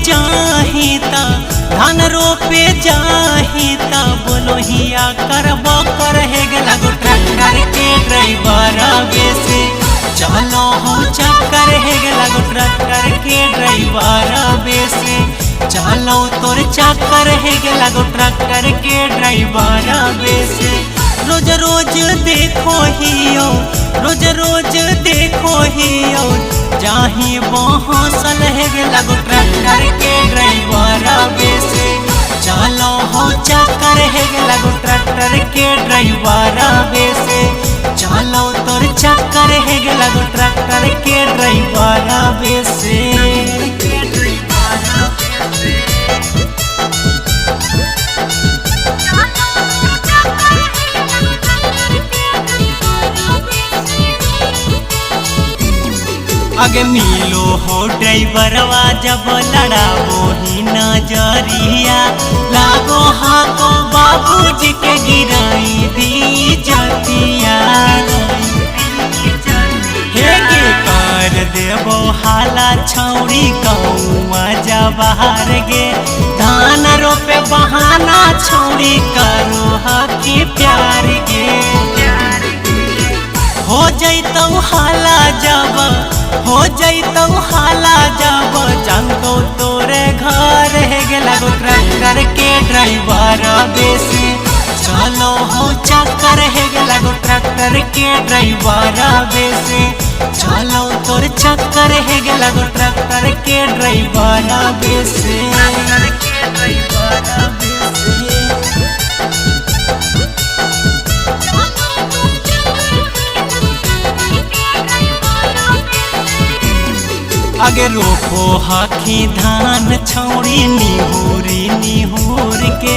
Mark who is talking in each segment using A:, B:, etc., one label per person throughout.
A: जाहिता धान रोपे जाहिता बोलो हिया करबो करे गेला गो ट्रैक्टर के ड्राइवर बेसे चलो हो चक्कर है गेला गो ट्रैक्टर के ड्राइवर बेसे चलो तोर चक्कर है गेला गो ट्रैक्टर के ड्राइवर बेसे रोज रोज देखो हियो रोज रोज देखो हियो जाही बहसल है गेला गो ट्रैक्टर के ड्राइवर बेसे चलो हो चक्कर है गेला गो ट्रैक्टर के ड्राइवर बेसे चलो तोर चक्कर है गेला गो ट्रैक्टर के ड्राइवर बेसे आगे मिलो हो ड्राइवरवा जब लड़ाबो ही नजरिया लागो हाको बाबूजी के गिराई दी जतिया हे के कर देबो हाला छौड़ी कौआ जबार गे धान रोपे बहाना छौड़ी करो हकी प्यार गे हो जैतौ हाला जब हो जैतौ हाला जब जांगो तोरे घर है गेला गो ट्रैक्टर के ड्राइवर बेसे चलो हो चक्कर है गेला गो ट्रैक्टर के ड्राइवर बेसे चलो तोर चक्कर है गेला गो ट्रैक्टर के ड्राइवर बेसे आगे रोपो हकी धान छौड़ी निहुरी निहुर के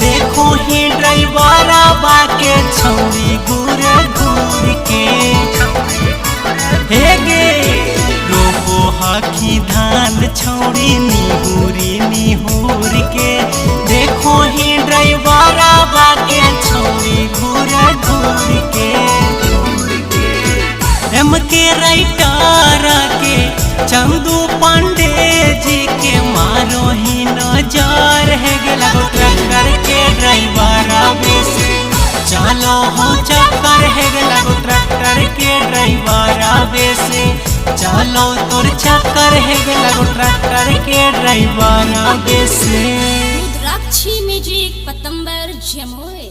A: देखो ही ड्राइवर बाके छौड़ी घूर घूर के हे गे रोपो हकी धान छौड़ी निहुरी निहुर के देखो ही ड्राइवर बाके छौड़ी घूर घूर के एम के राइटर के चंदू पांडे जी के मारो ही नजर है गेला गो ट्रैक्टर के ड्राइवर बेसे चलो हो चक्कर है गेला गो ट्रैक्टर के ड्राइवर बेसे चलो तोर चक्कर है गेला गो ट्रैक्टर के ड्राइवर बेसे
B: रुद्राक्षी म्यूजिक पतंबर जमुई।